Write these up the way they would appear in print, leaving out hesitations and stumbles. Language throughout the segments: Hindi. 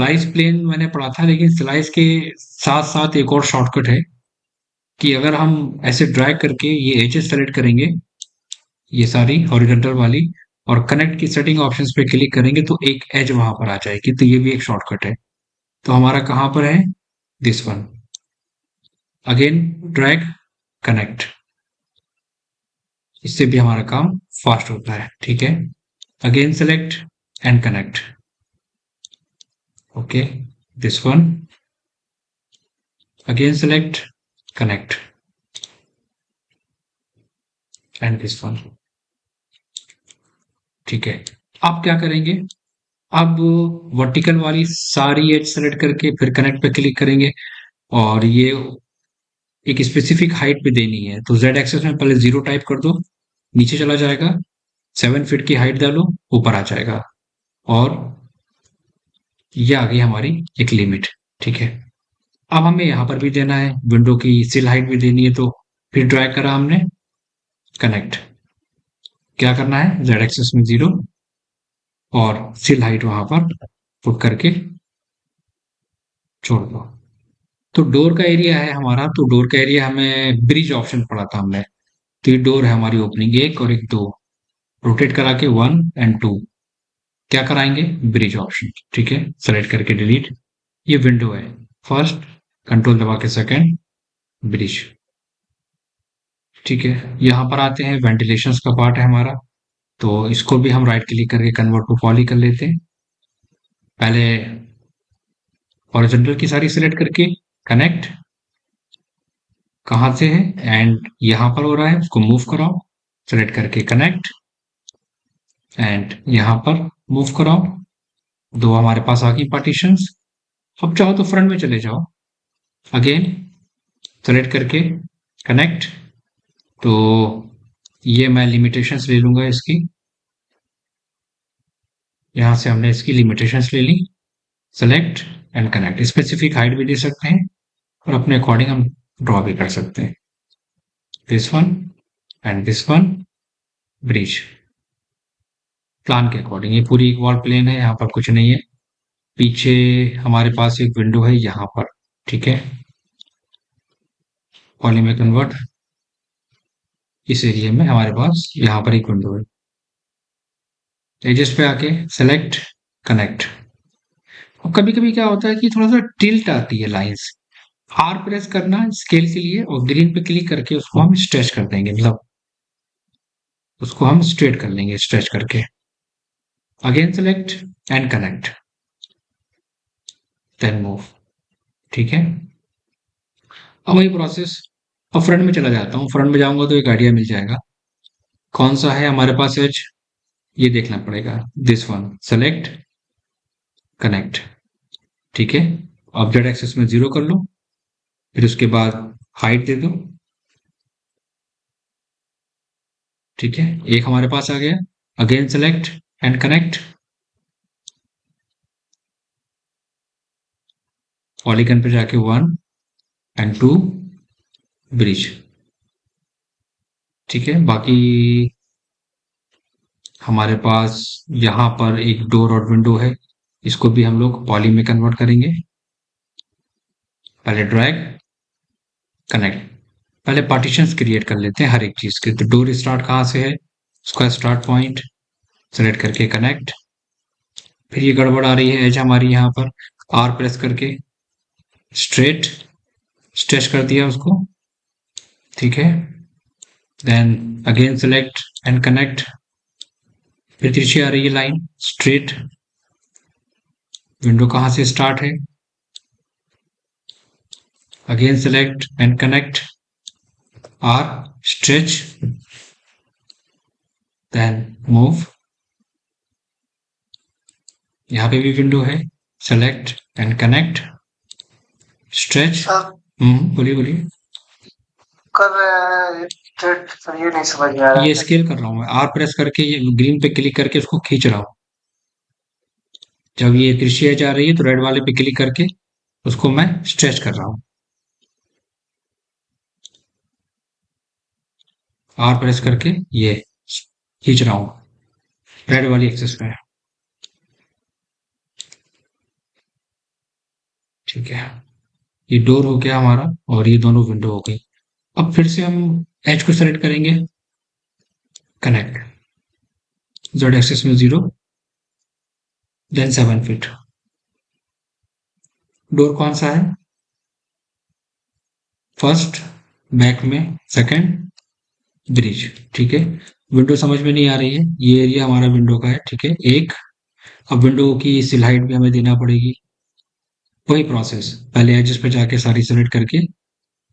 स्प्लाइस प्लेन मैंने पढ़ा था, लेकिन स्लाइस के साथ साथ एक और शॉर्टकट है कि अगर हम ऐसे ड्रैग करके ये एजेस सेलेक्ट करेंगे, ये सारी हॉरिजॉन्टल वाली, और कनेक्ट की सेटिंग ऑप्शंस पे क्लिक करेंगे तो एक एज वहां पर आ जाएगी। तो ये भी एक शॉर्टकट है। तो हमारा कहाँ पर है? This one. Again drag, connect. इससे भी हमारा काम फास्ट होता है। ठीक है, again select and connect. Okay, this one, again select, connect and this one. ठीक है, आप क्या करेंगे? अब वर्टिकल वाली सारी एज सेलेक्ट करके फिर कनेक्ट पे क्लिक करेंगे, और ये एक स्पेसिफिक हाइट पे देनी है। तो जेड एक्सेस में पहले 0 टाइप कर दो, नीचे चला जाएगा। 7 फीट की हाइट डालो, ऊपर आ जाएगा। और ये आ गई हमारी एक लिमिट। ठीक है, अब हमें यहाँ पर भी देना है, विंडो की सिल हाइट भी देनी है। तो फिर ड्रैग करा हमने, कनेक्ट। क्या करना है? जेड एक्सेस में 0 और सिल हाइट वहां पर पुट करके छोड़ दो। तो डोर का एरिया है हमारा, तो डोर का एरिया हमें ब्रिज ऑप्शन पड़ा था हमने। तो ये डोर है हमारी ओपनिंग, एक और एक दो, रोटेट करा के 1 एंड 2 क्या कराएंगे? Bridge option. ठीक है, सेलेक्ट करके डिलीट। ये विंडो है, फर्स्ट, कंट्रोल दबा के सेकंड, ब्रिज। ठीक है, यहां पर आते हैं, वेंटिलेशन का पार्ट है हमारा। तो इसको भी हम राइट क्लिक करके कन्वर्ट टू पॉली कर लेते हैं। पहले हॉरिजॉन्टल की सारी सिलेक्ट करके कनेक्ट, कहां से है? एंड यहां पर हो रहा है, उसको मूव कराओ, सेलेक्ट करके कनेक्ट एंड यहां पर मूव कराओ। दो हमारे पास आ गई पार्टीशंस। अब चाहो तो फ्रंट में चले जाओ, अगेन सेलेक्ट करके कनेक्ट। तो ये मैं लिमिटेशंस ले लूंगा इसकी, यहां से हमने इसकी लिमिटेशंस ले ली। Select and connect, specific height भी दे सकते हैं और अपने अकॉर्डिंग हम ड्रॉ भी कर सकते हैं। This one and this one, bridge, plan के अकॉर्डिंग। ये पूरी एक वॉल प्लेन है, यहाँ पर कुछ नहीं है। पीछे हमारे पास एक विंडो है यहाँ पर। ठीक है, पॉली में कन्वर्ट, इस एरिया में हमारे पास यहाँ पर एक विंडो है। एजेस पे आके सेलेक्ट, कनेक्ट। और कभी कभी क्या होता है कि थोड़ा सा टिल्ट आती है लाइंस। आर प्रेस करना स्केल के लिए, और ग्रीन पे क्लिक करके उसको हम स्ट्रेच कर देंगे, मतलब उसको हम स्ट्रेट कर लेंगे स्ट्रेच करके। Again select and connect, then move. ठीक है, अब वही प्रोसेस। अब फ्रंट में चला जाता हूँ, फ्रंट में जाऊंगा तो एक आइडिया मिल जाएगा कौन सा है हमारे पास एज, ये देखना पड़ेगा। This one, select, connect. ठीक है, ऑब्जेक्ट एक्सेस में 0 कर लो, फिर उसके बाद हाइट दे दो। ठीक है, एक हमारे पास आ गया। Again select and connect, polygon पे जाके 1 एंड 2, ब्रिज। ठीक है, बाकी हमारे पास यहाँ पर एक डोर और विंडो है, इसको भी हम लोग पॉली में कन्वर्ट करेंगे। पहले ड्रैग, कनेक्ट। पहले पार्टीशंस क्रिएट कर लेते हैं हर एक चीज के। तो डोर स्टार्ट कहाँ से है? उसका स्टार्ट पॉइंट सेलेक्ट करके कनेक्ट। फिर ये गड़बड़ आ रही है एज हमारी यहाँ पर, आर प्रेस करके स्ट्रेट, स्ट्रेच कर दिया उसको। ठीक है, then again select and connect. फिर तिरछी आ रही है लाइन, स्ट्रेट। विंडो कहाँ से स्टार्ट है? Again select and connect, R, stretch, then move. यहाँ पे भी विंडो है, सेलेक्ट एंड कनेक्ट, स्ट्रेच। बोलिए बोलिए। कर सर ये नहीं समझ में आ रहा ये है। स्केल कर रहा हूँ मैं, आर प्रेस करके ये ग्रीन पे क्लिक करके उसको खींच रहा हूँ। जब ये तिरछी जा रही है तो रेड वाले पे क्लिक करके उसको मैं स्ट्रेच कर रहा हूँ। आर प्रेस करके ये खींच रहा हूँ रेड वाली एक्सेस पे। ठीक है, ये डोर हो गया हमारा और ये दोनों विंडो हो गई। अब फिर से हम एज को सेलेक्ट करेंगे, कनेक्ट, जेड एक्सिस में 0, देन 7 फीट। डोर कौन सा है? फर्स्ट, बैक में सेकंड, ब्रिज। ठीक है, विंडो समझ में नहीं आ रही है, ये एरिया हमारा विंडो का है। ठीक है, एक, अब विंडो की सिल हाइट भी हमें देना पड़ेगी। वही प्रोसेस, पहले एजेस पे जाके सारी सेलेक्ट करके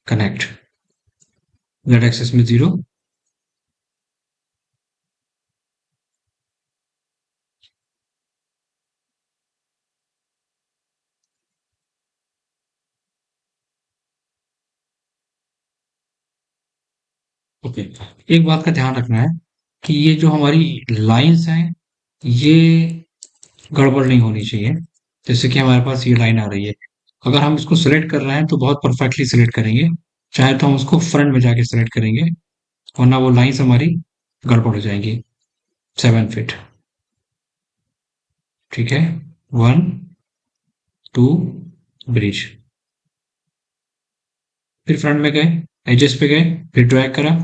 कनेक्ट, जेड एक्सिस में 0। ओके, एक बात का ध्यान रखना है कि ये जो हमारी लाइंस हैं, ये गड़बड़ नहीं होनी चाहिए। जैसे कि हमारे पास ये लाइन आ रही है, अगर हम इसको सिलेक्ट कर रहे हैं तो बहुत परफेक्टली सिलेक्ट करेंगे, चाहे तो हम उसको फ्रंट में जाके सिलेक्ट करेंगे, वरना वो लाइंस हमारी गड़बड़ हो जाएंगी। 7 फीट। ठीक है, 1, 2, ब्रिज। फिर फ्रंट में गए, एजेस पे गए, फिर ड्रैग करा,